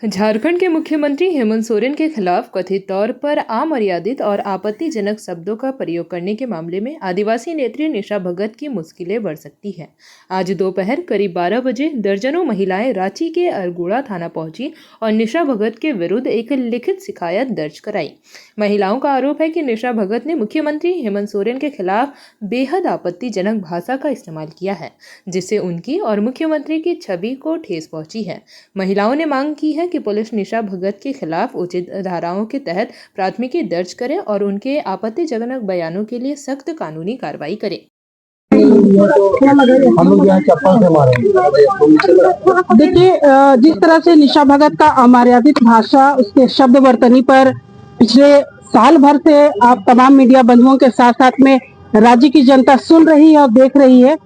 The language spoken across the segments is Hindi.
झारखंड के मुख्यमंत्री हेमंत सोरेन के खिलाफ कथित तौर पर अमर्यादित और आपत्तिजनक शब्दों का प्रयोग करने के मामले में आदिवासी नेत्री निशा भगत की मुश्किलें बढ़ सकती हैं। आज दोपहर करीब 12 बजे दर्जनों महिलाएं रांची के अरगोड़ा थाना पहुंची और निशा भगत के विरुद्ध एक लिखित शिकायत दर्ज कराई। महिलाओं का आरोप है कि निशा भगत ने मुख्यमंत्री हेमंत सोरेन के खिलाफ बेहद आपत्तिजनक भाषा का इस्तेमाल किया है, जिससे उनकी और मुख्यमंत्री की छवि को ठेस पहुंची है। महिलाओं ने मांग की है कि पुलिस निशा भगत के खिलाफ उचित धाराओं के तहत प्राथमिकी दर्ज करे और उनके आपत्तिजनक बयानों के लिए सख्त कानूनी कार्रवाई करे। देखिए, जिस तरह से निशा भगत का अमर्यादित भाषा, उसके शब्द वर्तनी पर पिछले साल भर से आप तमाम मीडिया बंधुओं के साथ साथ में राज्य की जनता सुन रही है और देख रही है।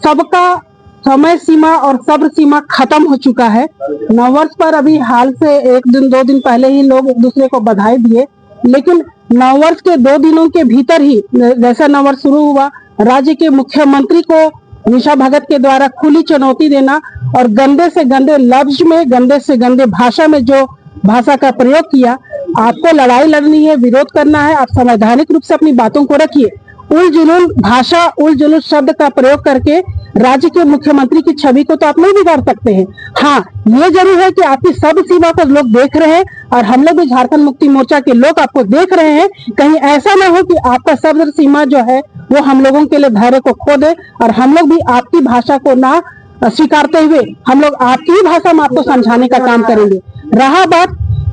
सबका समय सीमा और सब्र सीमा खत्म हो चुका है। नववर्ष पर अभी हाल से 1-2 दिन पहले ही लोग एक दूसरे को बधाई दिए, लेकिन नववर्ष के 2 दिनों के भीतर ही जैसा नववर्ष शुरू हुआ, राज्य के मुख्यमंत्री को निशा भगत के द्वारा खुली चुनौती देना और गंदे से गंदे लफ्ज में, गंदे से गंदे भाषा में जो भाषा का प्रयोग किया। आपको लड़ाई लड़नी है, विरोध करना है, आप संवैधानिक रूप से अपनी बातों को रखिए। उल भाषा, उल शब्द का प्रयोग करके राज्य के मुख्यमंत्री की छवि को तो आप नहीं बिगाड़ सकते हैं। हाँ, ये जरूर है कि आपकी सब सीमा पर लोग देख रहे हैं और हम लोग भी झारखंड मुक्ति मोर्चा के लोग आपको देख रहे हैं। कहीं ऐसा ना हो कि आपका सब्र सीमा जो है वो हम लोगों के लिए धैर्य को खो दे और हम लोग भी आपकी भाषा को ना स्वीकारते हुए हम लोग आपकी ही भाषा में आपको समझाने का काम करेंगे। रहा बात,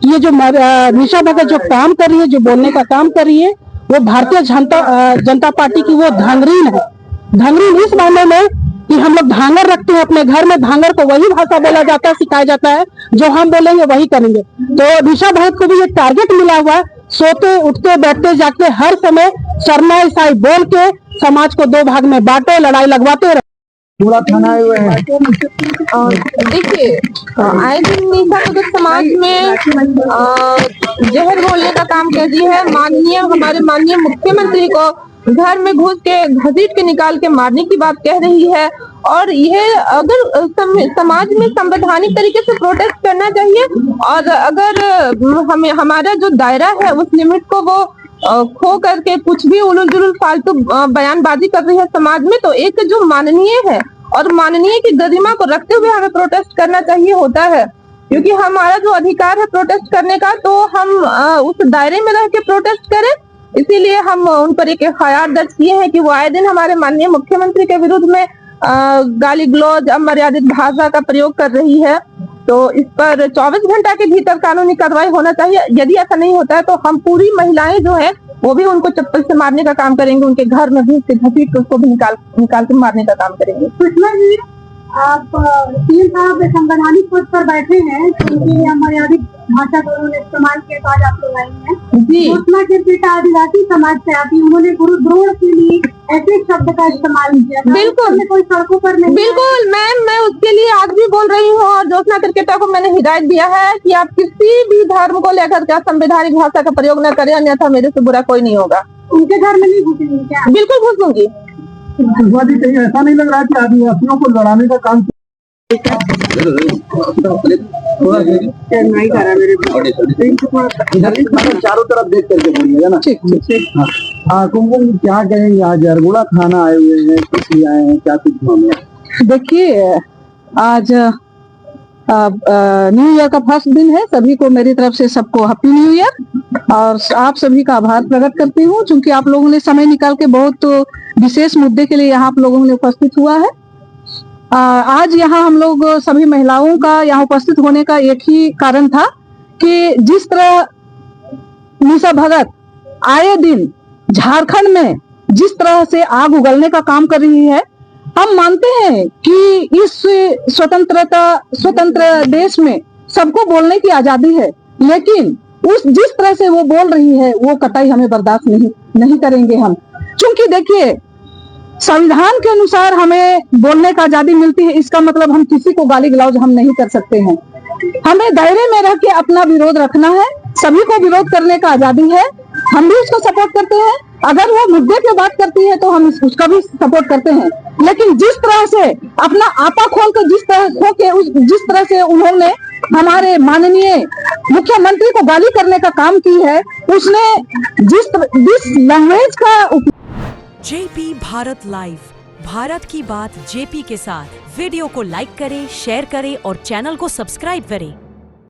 ये जो निशा भगत जो काम कर रही है, जो बोलने का काम कर रही है, वो भारतीय जनता पार्टी की वो धांगरीन है। धांगरीन इस मामले में कि हम लोग धांगर रखते हैं अपने घर में, धांगर को वही भाषा बोला जाता है, सिखाया जाता है, जो हम बोलेंगे वही करेंगे। तो निशा भगत को भी ये टारगेट मिला हुआ है, सोते उठते बैठते जागते हर समय शर्मा ईसाई बोल के समाज को 2 भाग में बांटे, लड़ाई लगवाते रहे। थाना आए हुए हैं। देखिए, आए दिन निशा भगत समाज में जहर घोलने का काम कर रही है। हमारे माननीय मुख्यमंत्री को घर में घुस के घसीट के निकाल के मारने की बात कह रही है। और यह अगर समाज में संवैधानिक तरीके से प्रोटेस्ट करना चाहिए और अगर हमारा जो दायरा है उस लिमिट को वो खो करके कुछ भी उलूल जुलूल फालतू बयानबाजी कर रही है समाज में, तो एक जो माननीय है और माननीय की गरिमा को रखते हुए हमें प्रोटेस्ट करना चाहिए होता है, क्योंकि हमारा जो अधिकार है प्रोटेस्ट करने का, तो हम उस दायरे में रह के प्रोटेस्ट करें। इसीलिए हम उन पर एक एफआईआर दर्ज किए हैं कि वो आए दिन हमारे माननीय मुख्यमंत्री के विरुद्ध में गाली गलौज, अमर्यादित भाषा का प्रयोग कर रही है। तो इस पर 24 घंटा के भीतर कानूनी कार्रवाई होना चाहिए। यदि ऐसा नहीं होता है तो हम पूरी महिलाएं जो है वो भी उनको चप्पल से मारने का काम करेंगे, उनके घर में घुस के घसीट के उसको भी निकाल के मारने का काम करेंगे। सुषमा जी, आप सीएम साहब संवैधानिक पद पर बैठे हैं, तो उनके लिए अमर्यादित भाषा का उन्होंने इस्तेमाल किया, आज आप लोग आई हैं। सुषमा के पिता आदिवासी समाज से आती, उन्होंने गुरुद्रोण के लिए ऐसे शब्द का इस्तेमाल किया। बिल्कुल, कोई सड़कों पर नहीं। बिल्कुल मैम, मैं उसके लिए आज भी बोल रही हूँ और ज्योत्सना क्रिकेटर को मैंने हिदायत दिया है कि आप किसी भी धर्म को लेकर के संवैधानिक भाषा का प्रयोग न करें, अन्यथा मेरे से बुरा कोई नहीं होगा। उनके घर में नहीं घुसेंगे क्या? बिल्कुल घुसूंगी। कहीं ऐसा नहीं लग रहा कि आदिवासियों को लड़ाने का काम चारों तरफ देख करके बोलिएगा ना। ठीक। कुमकुम, क्या कहेंगे? आज अरगोड़ा थाना आए हुए हैं, किस लिए आए हैं, क्या कुछ मामला? देखिए, आज न्यू ईयर का फर्स्ट दिन है। सभी को मेरी तरफ से सबको हैप्पी न्यू ईयर और आप सभी का आभार प्रकट करती हूँ, क्योंकि आप लोगों ने समय निकाल के बहुत विशेष मुद्दे के लिए यहाँ आप लोगों ने उपस्थित हुआ है। आज यहाँ हम लोग सभी महिलाओं का यहाँ उपस्थित होने का एक ही कारण था कि जिस तरह निशा भगत आए दिन झारखंड में जिस तरह से आग उगलने का काम कर रही है, हम मानते हैं कि इस स्वतंत्र देश में सबको बोलने की आजादी है, लेकिन जिस तरह से वो बोल रही है वो कतई हमें बर्दाश्त नहीं करेंगे हम। क्योंकि देखिए, संविधान के अनुसार हमें बोलने का आजादी मिलती है, इसका मतलब हम किसी को गाली गलौज हम नहीं कर सकते हैं। हमें दायरे में रह के अपना विरोध रखना है, सभी को विरोध करने का आजादी है, हम भी उसको सपोर्ट करते हैं। अगर वो मुद्दे पे बात करती है तो हम उसका भी सपोर्ट करते हैं, लेकिन जिस तरह से अपना आपा खोल कर जिस तरह से उन्होंने हमारे माननीय मुख्यमंत्री को गाली करने का काम की है। उसने जिस लैंग्वेज का जेपी भारत लाइव, भारत की बात जेपी के साथ। वीडियो को लाइक करें, शेयर करें और चैनल को सब्सक्राइब करें।